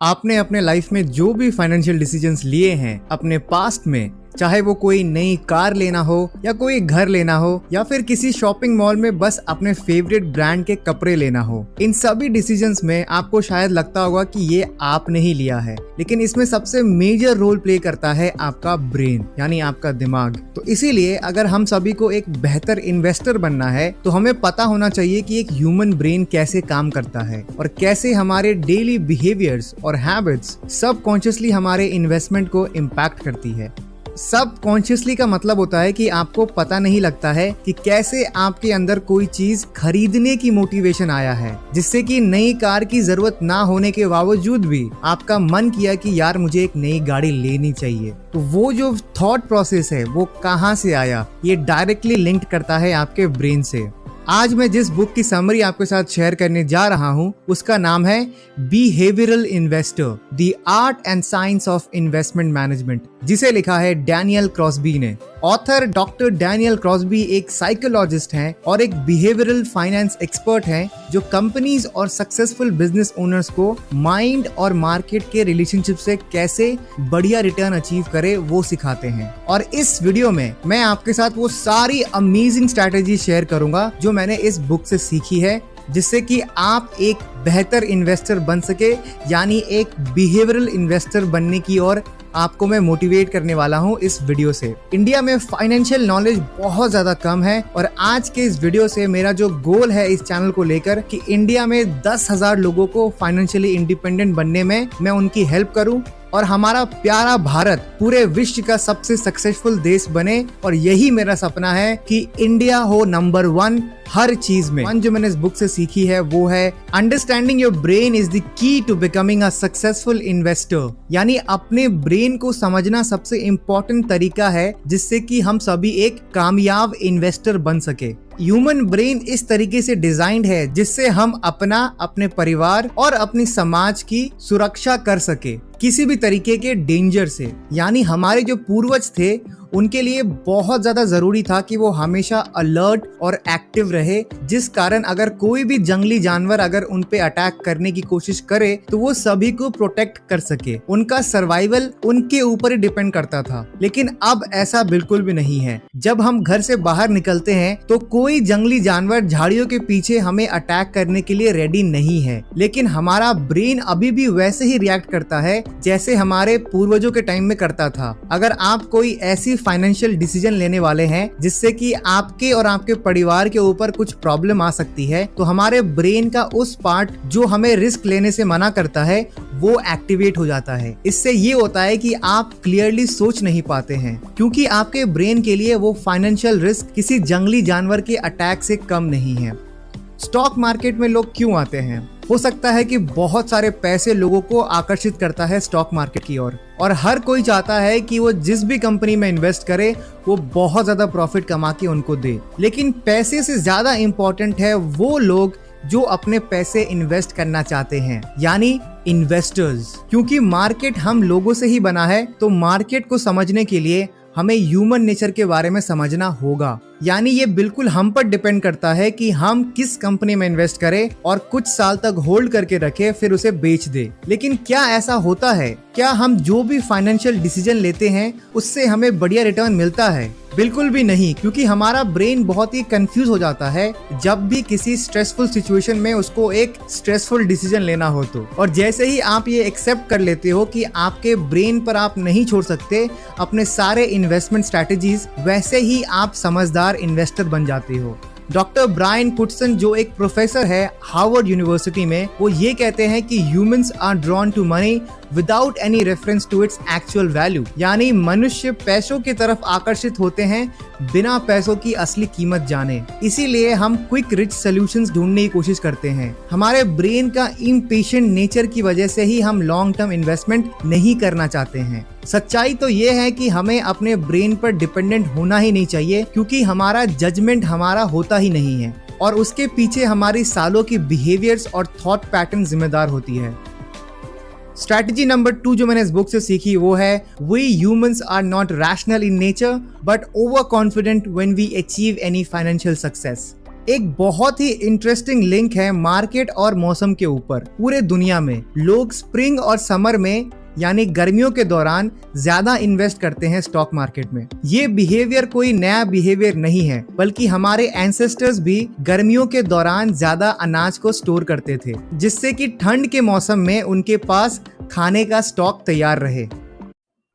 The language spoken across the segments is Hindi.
आपने अपने लाइफ में जो भी फाइनेंशियल डिसीजंस लिए हैं अपने पास्ट में, चाहे वो कोई नई कार लेना हो या कोई घर लेना हो या फिर किसी शॉपिंग मॉल में बस अपने फेवरेट ब्रांड के कपड़े लेना हो, इन सभी डिसीजंस में आपको शायद लगता होगा कि ये आपने ही लिया है, लेकिन इसमें सबसे मेजर रोल प्ले करता है आपका ब्रेन, यानी आपका दिमाग। तो इसीलिए अगर हम सभी को एक बेहतर इन्वेस्टर बनना है तो हमें पता होना चाहिए कि एक ह्यूमन ब्रेन कैसे काम करता है और कैसे हमारे डेली बिहेवियर्स और हैबिट्स सबकॉन्शियसली हमारे इन्वेस्टमेंट को इम्पैक्ट करती है। सबकॉन्शियसली का मतलब होता है कि आपको पता नहीं लगता है कि कैसे आपके अंदर कोई चीज खरीदने की मोटिवेशन आया है, जिससे कि नई कार की जरूरत ना होने के बावजूद भी आपका मन किया कि यार मुझे एक नई गाड़ी लेनी चाहिए। तो वो जो थॉट प्रोसेस है वो कहाँ से आया, ये डायरेक्टली लिंक्ड करता है आपके ब्रेन से। आज मैं जिस बुक की समरी आपके साथ शेयर करने जा रहा हूँ उसका नाम है behavioural investor, the art and science of investment management, जिसे लिखा है डैनियल क्रॉस्बी ने। ऑथर डॉक्टर डैनियल क्रॉस्बी एक साइकोलॉजिस्ट हैं और एक बिहेवियरल फाइनेंस एक्सपर्ट हैं जो कंपनीज और सक्सेसफुल बिजनेस ओनर्स को माइंड और मार्केट के रिलेशनशिप से कैसे बढ़िया रिटर्न अचीव करे वो सिखाते हैं। और इस वीडियो में मैं आपके साथ वो सारी अमेजिंग स्ट्रैटेजी शेयर करूंगा जो मैंने इस बुक से सीखी है, जिससे कि आप एक बेहतर इन्वेस्टर बन सके, यानी एक बिहेवियरल इन्वेस्टर बनने की ओर आपको मैं मोटिवेट करने वाला हूं इस वीडियो से। इंडिया में फाइनेंशियल नॉलेज बहुत ज्यादा कम है और आज के इस वीडियो से मेरा जो गोल है इस चैनल को लेकर कि इंडिया में 10,000 लोगों को फाइनेंशियली इंडिपेंडेंट बनने में मैं उनकी हेल्प करूं और हमारा प्यारा भारत पूरे विश्व का सबसे सक्सेसफुल देश बने। और यही मेरा सपना है कि इंडिया हो नंबर 1 हर चीज में। जो मैंने इस बुक से सीखी है वो है understanding your brain is the key to becoming a successful investor, यानी अपने ब्रेन को समझना सबसे इम्पोर्टेंट तरीका है जिससे कि हम सभी एक कामयाब इन्वेस्टर बन सके। ह्यूमन ब्रेन इस तरीके से डिजाइंड है जिससे हम अपना, अपने परिवार और अपनी समाज की सुरक्षा कर सके किसी भी तरीके के डेंजर से। यानी हमारे जो पूर्वज थे उनके लिए बहुत ज्यादा जरूरी था कि वो हमेशा अलर्ट और एक्टिव रहे, जिस कारण अगर कोई भी जंगली जानवर अगर उन पे अटैक करने की कोशिश करे तो वो सभी को प्रोटेक्ट कर सके। उनका सर्वाइवल उनके ऊपर ही डिपेंड करता था। लेकिन अब ऐसा बिल्कुल भी नहीं है। जब हम घर से बाहर निकलते हैं तो कोई जंगली जानवर झाड़ियों के पीछे हमें अटैक करने के लिए रेडी नहीं है, लेकिन हमारा ब्रेन अभी भी वैसे ही रिएक्ट करता है जैसे हमारे पूर्वजों के टाइम में करता था। अगर आप कोई ऐसी फाइनेंशियल डिसीजन लेने वाले हैं जिससे कि आपके और आपके परिवार के ऊपर कुछ प्रॉब्लम आ सकती है, तो हमारे ब्रेन का उस पार्ट जो हमें रिस्क लेने से मना करता है वो एक्टिवेट हो जाता है। इससे ये होता है कि आप क्लियरली सोच नहीं पाते हैं, क्योंकि आपके ब्रेन के लिए वो फाइनेंशियल रिस्क किसी जंगली जानवर के अटैक से कम नहीं है। स्टॉक मार्केट में लोग क्यों आते हैं? हो सकता है कि बहुत सारे पैसे लोगों को आकर्षित करता है स्टॉक मार्केट की ओर, और हर कोई चाहता है कि वो जिस भी कंपनी में इन्वेस्ट करे वो बहुत ज्यादा प्रॉफिट कमा के उनको दे। लेकिन पैसे से ज्यादा इंपॉर्टेंट है वो लोग जो अपने पैसे इन्वेस्ट करना चाहते हैं, यानी इन्वेस्टर्स। क्योंकि मार्केट हम लोगों से ही बना है, तो मार्केट को समझने के लिए हमें ह्यूमन नेचर के बारे में समझना होगा। यानी ये बिल्कुल हम पर डिपेंड करता है कि हम किस कंपनी में इन्वेस्ट करें और कुछ साल तक होल्ड करके रखें फिर उसे बेच दे। लेकिन क्या ऐसा होता है? क्या हम जो भी फाइनेंशियल डिसीजन लेते हैं उससे हमें बढ़िया रिटर्न मिलता है? बिल्कुल भी नहीं, क्योंकि हमारा ब्रेन बहुत ही कंफ्यूज हो जाता है जब भी किसी स्ट्रेसफुल सिचुएशन में उसको एक स्ट्रेसफुल डिसीजन लेना हो तो। और जैसे ही आप ये एक्सेप्ट कर लेते हो कि आपके ब्रेन पर आप नहीं छोड़ सकते अपने सारे इन्वेस्टमेंट स्ट्रैटेजीज, वैसे ही आप समझदार इन्वेस्टर बन जाते हो। डॉक्टर ब्रायन कुटसन जो एक प्रोफेसर है हार्वर्ड यूनिवर्सिटी में, वो ये कहते हैं कि humans are drawn to money without any reference to its actual value, यानी मनुष्य पैसों की तरफ आकर्षित होते हैं बिना पैसों की असली कीमत जाने। इसीलिए हम क्विक रिच सॉल्यूशंस ढूंढने की कोशिश करते हैं। हमारे ब्रेन का इम्पेशेंट नेचर की वजह से ही हम लॉन्ग टर्म इन्वेस्टमेंट नहीं करना चाहते हैं। सच्चाई तो ये है कि हमें अपने ब्रेन पर डिपेंडेंट होना ही नहीं चाहिए, क्योंकि हमारा जजमेंट हमारा होता ही नहीं है और उसके पीछे हमारी सालों की बिहेवियर्स और थॉट पैटर्न जिम्मेदार होती है। स्ट्रैटेजी नंबर 2 जो मैंने इस बुक से सीखी वो है we humans are not rational in nature but overconfident when we achieve any financial success. एक बहुत ही इंटरेस्टिंग लिंक है मार्केट और मौसम के ऊपर। पूरे दुनिया में लोग स्प्रिंग और समर में यानी गर्मियों के दौरान ज्यादा इन्वेस्ट करते हैं स्टॉक मार्केट में। ये बिहेवियर कोई नया बिहेवियर नहीं है, बल्कि हमारे एंसेस्टर्स भी गर्मियों के दौरान ज्यादा अनाज को स्टोर करते थे, जिससे कि ठंड के मौसम में उनके पास खाने का स्टॉक तैयार रहे।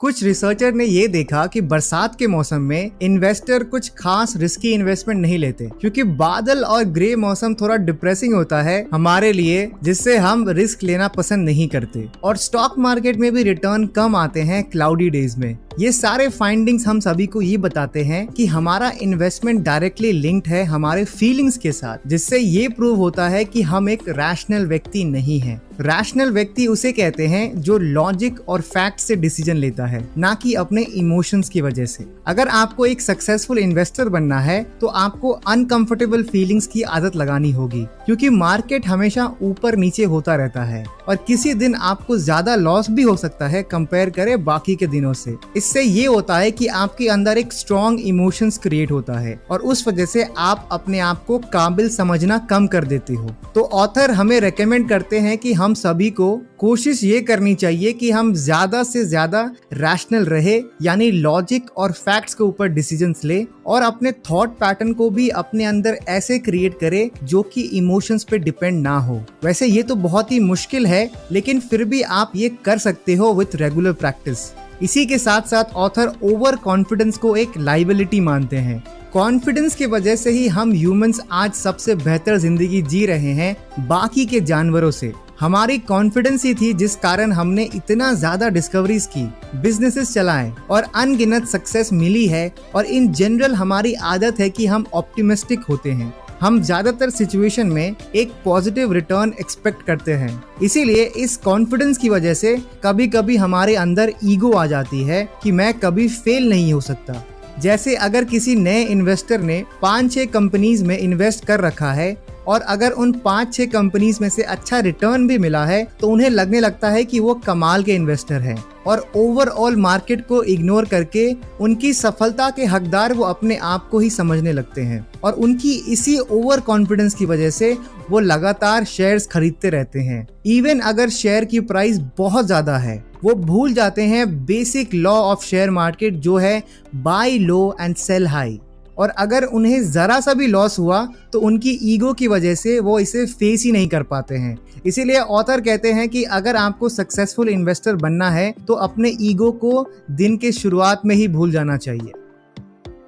कुछ रिसर्चर ने ये देखा कि बरसात के मौसम में इन्वेस्टर कुछ खास रिस्की इन्वेस्टमेंट नहीं लेते, क्योंकि बादल और ग्रे मौसम थोड़ा डिप्रेसिंग होता है हमारे लिए, जिससे हम रिस्क लेना पसंद नहीं करते। और स्टॉक मार्केट में भी रिटर्न कम आते हैं क्लाउडी डेज में। ये सारे फाइंडिंग्स हम सभी को ये बताते हैं कि हमारा इन्वेस्टमेंट डायरेक्टली लिंक्ड है हमारे फीलिंग्स के साथ, जिससे ये प्रूव होता है कि हम एक रैशनल व्यक्ति नहीं हैं। रैशनल व्यक्ति उसे कहते हैं जो लॉजिक और फैक्ट से डिसीजन लेता है, ना कि अपने इमोशंस की वजह से। अगर आपको एक सक्सेसफुल इन्वेस्टर बनना है तो आपको अनकंफर्टेबल फीलिंग्स की आदत लगानी होगी, क्योंकि मार्केट हमेशा ऊपर नीचे होता रहता है और किसी दिन आपको ज्यादा लॉस भी हो सकता है कंपेयर करें बाकी के दिनों से। इससे ये होता है कि आपके अंदर एक स्ट्रॉन्ग इमोशंस क्रिएट होता है और उस वजह से आप अपने आप को काबिल समझना कम कर देते हो। तो ऑथर हमें रेकमेंड करते हैं कि हम सभी को कोशिश ये करनी चाहिए कि हम ज्यादा से ज्यादा रैशनल रहे, यानी लॉजिक और फैक्ट्स के ऊपर डिसीजंस ले और अपने थॉट पैटर्न को भी अपने अंदर ऐसे क्रिएट करे जो कि इमोशंस पे डिपेंड ना हो। वैसे ये तो बहुत ही मुश्किल है, लेकिन फिर भी आप ये कर सकते हो विथ रेगुलर प्रैक्टिस। इसी के साथ साथ ऑथर ओवर कॉन्फिडेंस को एक लाइबिलिटी मानते हैं। कॉन्फिडेंस की वजह से ही हम ह्यूमंस आज सबसे बेहतर जिंदगी जी रहे हैं बाकी के जानवरों से। हमारी कॉन्फिडेंस ही थी जिस कारण हमने इतना ज्यादा डिस्कवरीज की, बिजनेसेस चलाए और अनगिनत सक्सेस मिली है। और इन जनरल हमारी आदत है कि हम ऑप्टिमिस्टिक होते हैं। हम ज्यादातर सिचुएशन में एक पॉजिटिव रिटर्न एक्सपेक्ट करते हैं। इसीलिए इस कॉन्फिडेंस की वजह से कभी कभी हमारे अंदर ईगो आ जाती है कि मैं कभी फेल नहीं हो सकता। जैसे अगर किसी नए इन्वेस्टर ने 5-6 कंपनीज में इन्वेस्ट कर रखा है और अगर उन 5-6 कंपनीज में से अच्छा रिटर्न भी मिला है तो उन्हें लगने लगता है कि वो कमाल के इन्वेस्टर हैं और ओवरऑल मार्केट को इग्नोर करके उनकी सफलता के हकदार वो अपने आप को ही समझने लगते हैं। और उनकी इसी ओवर कॉन्फिडेंस की वजह से वो लगातार शेयर्स खरीदते रहते हैं। इवन अगर शेयर की प्राइस बहुत ज्यादा है, वो भूल जाते हैं basic law of share market जो है buy low and sell high. और अगर उन्हें जरा सा भी लॉस हुआ तो उनकी ईगो की वजह से वो इसे फेस ही नहीं कर पाते हैं। इसीलिए ऑथर कहते हैं कि अगर आपको सक्सेसफुल इन्वेस्टर बनना है तो अपने ईगो को दिन के शुरुआत में ही भूल जाना चाहिए।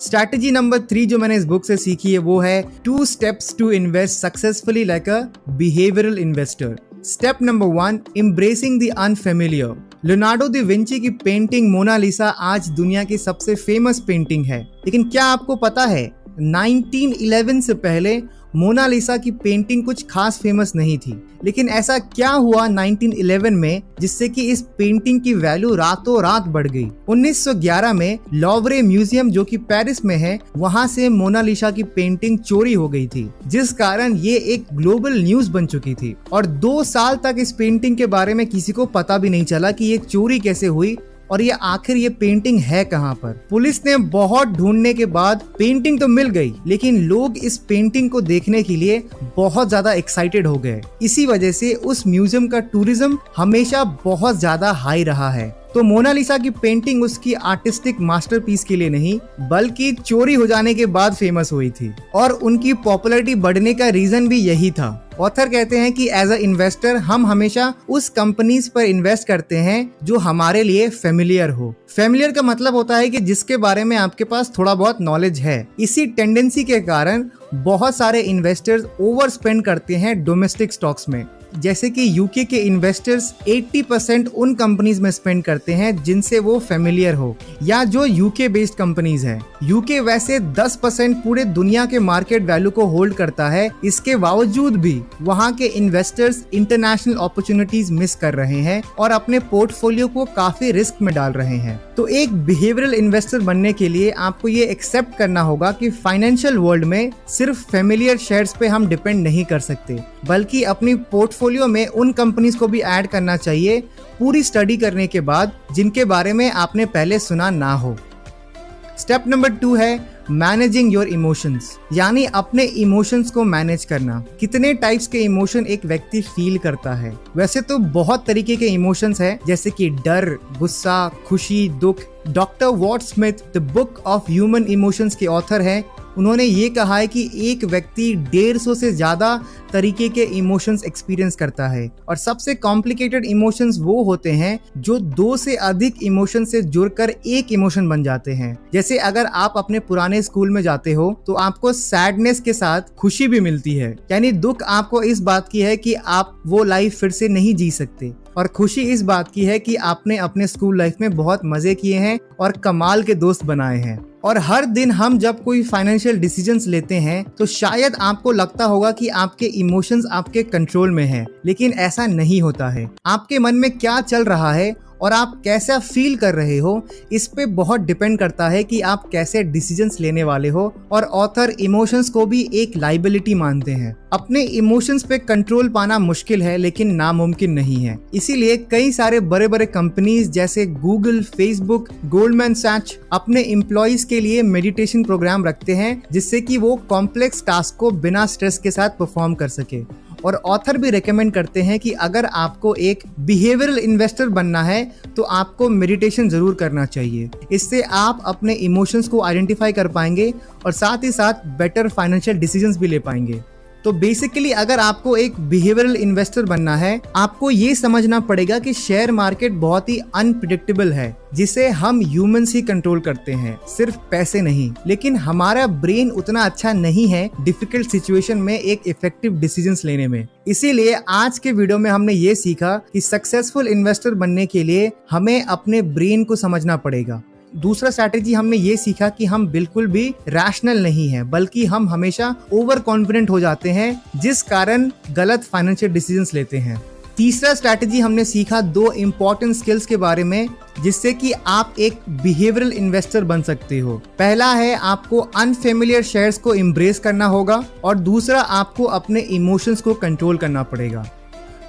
स्ट्रैटेजी नंबर 3 जो मैंने इस बुक से सीखी है वो है 2 steps to invest successfully like a behavioral investor। Step number 1, embracing the unfamiliar। Leonardo da Vinci की पेंटिंग मोनालिसा आज दुनिया की सबसे फेमस पेंटिंग है, लेकिन क्या आपको पता है 1911 से पहले मोनालिसा की पेंटिंग कुछ खास फेमस नहीं थी। लेकिन ऐसा क्या हुआ 1911 में जिससे कि इस पेंटिंग की वैल्यू रातों रात बढ़ गई। 1911 में लॉवरे म्यूजियम जो कि पेरिस में है, वहां से मोनालिसा की पेंटिंग चोरी हो गई थी, जिस कारण ये एक ग्लोबल न्यूज बन चुकी थी। और 2 साल तक इस पेंटिंग के बारे में किसी को पता भी नहीं चला कि ये चोरी कैसे हुई और ये आखिर ये पेंटिंग है कहाँ पर। पुलिस ने बहुत ढूंढने के बाद पेंटिंग तो मिल गई, लेकिन लोग इस पेंटिंग को देखने के लिए बहुत ज्यादा एक्साइटेड हो गए। इसी वजह से उस म्यूजियम का टूरिज्म हमेशा बहुत ज्यादा हाई रहा है। तो मोनालिसा की पेंटिंग उसकी आर्टिस्टिक मास्टरपीस के लिए नहीं, बल्कि चोरी हो जाने के बाद फेमस हुई थी और उनकी पॉपुलैरिटी बढ़ने का रीजन भी यही था। ऑथर कहते हैं कि एज अ इन्वेस्टर हम हमेशा उस कंपनीज पर इन्वेस्ट करते हैं जो हमारे लिए फेमिलियर हो। फेमिलियर का मतलब होता है कि जिसके बारे में आपके पास थोड़ा बहुत नॉलेज है। इसी टेंडेंसी के कारण बहुत सारे इन्वेस्टर्स ओवर स्पेंड करते हैं डोमेस्टिक स्टॉक्स में। जैसे कि यूके के इन्वेस्टर्स 80% उन कंपनीज में स्पेंड करते हैं जिनसे वो फेमिलियर हो या जो यूके बेस्ड कंपनीज हैं। यूके वैसे 10% पूरे दुनिया के मार्केट वैल्यू को होल्ड करता है, इसके बावजूद भी वहाँ के इन्वेस्टर्स इंटरनेशनल अपॉर्चुनिटीज मिस कर रहे हैं और अपने पोर्टफोलियो को काफी रिस्क में डाल रहे हैं। तो एक बिहेवियरल इन्वेस्टर बनने के लिए आपको ये एक्सेप्ट करना होगा कि फाइनेंशियल वर्ल्ड में सिर्फ फेमिलियर शेयर्स पे हम डिपेंड नहीं कर सकते, बल्कि अपनी पोर्टफोलियो में उन कंपनीज को भी ऐड करना चाहिए पूरी स्टडी करने के बाद जिनके बारे में आपने पहले सुना ना हो। स्टेप नंबर 2 है मैनेजिंग योर इमोशंस, यानी अपने इमोशंस को मैनेज करना। कितने टाइप्स के इमोशन एक व्यक्ति फील करता है? वैसे तो बहुत तरीके के इमोशंस है, जैसे कि डर, गुस्सा, खुशी, दुख। Doctor what Smith, the book of human emotions के ऑथर हैं। उन्होंने ये कहा है कि एक व्यक्ति 150 से ज्यादा तरीके के इमोशंस एक्सपीरियंस करता है, और सबसे कॉम्प्लिकेटेड इमोशंस वो होते हैं जो 2 से अधिक इमोशन से जुड़कर एक इमोशन बन जाते हैं। जैसे अगर आप अपने पुराने स्कूल में जाते हो तो आपको सैडनेस के साथ खुशी भी मिलती है, यानी दुख आपको इस बात की है कि आप वो लाइफ फिर से नहीं जी सकते, और खुशी इस बात की है कि आपने अपने स्कूल लाइफ में बहुत मजे किए हैं और कमाल के दोस्त बनाए हैं। और हर दिन हम जब कोई फाइनेंशियल डिसीजंस लेते हैं तो शायद आपको लगता होगा कि आपके इमोशंस आपके कंट्रोल में हैं, लेकिन ऐसा नहीं होता है। आपके मन में क्या चल रहा है और आप कैसा फील कर रहे हो, इस पे बहुत डिपेंड करता है कि आप कैसे डिसीजंस लेने वाले हो। और ऑथर इमोशंस को भी एक लाइबिलिटी मानते हैं। अपने इमोशंस पे कंट्रोल पाना मुश्किल है, लेकिन नामुमकिन नहीं है। इसीलिए कई सारे बड़े बड़े कंपनीज जैसे गूगल, फेसबुक, गोल्डमैन सैच अपने एम्प्लॉइज के लिए मेडिटेशन प्रोग्राम रखते हैं, जिससे कि वो कॉम्प्लेक्स टास्क को बिना स्ट्रेस के साथ परफॉर्म कर सके। और ऑथर भी रेकमेंड करते हैं कि अगर आपको एक बिहेवियरल इन्वेस्टर बनना है तो आपको मेडिटेशन जरूर करना चाहिए। इससे आप अपने इमोशंस को आइडेंटिफाई कर पाएंगे और साथ ही साथ बेटर फाइनेंशियल डिसीजंस भी ले पाएंगे। तो बेसिकली अगर आपको एक बिहेवियरल इन्वेस्टर बनना है, आपको ये समझना पड़ेगा कि शेयर मार्केट बहुत ही अनप्रिडिक्टेबल है, जिसे हम ह्यूमंस ही कंट्रोल करते हैं, सिर्फ पैसे नहीं। लेकिन हमारा ब्रेन उतना अच्छा नहीं है डिफिकल्ट सिचुएशन में एक इफेक्टिव डिसीजंस लेने में। इसीलिए आज के वीडियो में हमने ये सीखा कि सक्सेसफुल इन्वेस्टर बनने के लिए हमें अपने ब्रेन को समझना पड़ेगा। दूसरा स्ट्रैटेजी हमने ये सीखा कि हम बिल्कुल भी रैशनल नहीं हैं, बल्कि हम हमेशा ओवर कॉन्फिडेंट हो जाते हैं, जिस कारण गलत फाइनेंशियल डिसीजंस लेते हैं। तीसरा स्ट्रैटेजी हमने सीखा 2 इंपॉर्टेंट स्किल्स के बारे में, जिससे कि आप एक बिहेवियरल इन्वेस्टर बन सकते हो। पहला है आपको अनफेमिलियर शेयर्स को एम्ब्रेस करना होगा, और दूसरा आपको अपने इमोशंस को कंट्रोल करना पड़ेगा।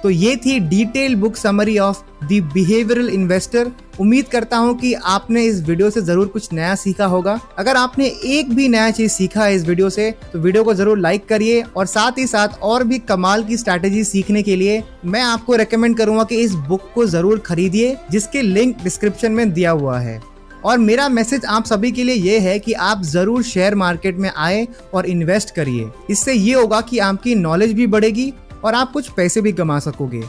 तो ये थी detail book summary of the behavioural investor. उम्मीद करता हूँ कि आपने इस वीडियो से जरूर कुछ नया सीखा होगा। अगर आपने एक भी नया चीज सीखा है इस वीडियो से, तो वीडियो को जरूर लाइक करिए, और साथ ही साथ और भी कमाल की स्ट्रैटेजी सीखने के लिए मैं आपको रेकमेंड करूंगा कि इस बुक को जरूर खरीदिए, जिसके लिंक डिस्क्रिप्शन में दिया हुआ है। और मेरा मैसेज आप सभी के लिए ये है कि आप जरूर शेयर मार्केट में आए और इन्वेस्ट करिए। इससे ये होगा कि आपकी नॉलेज भी बढ़ेगी और आप कुछ पैसे भी कमा सकोगे।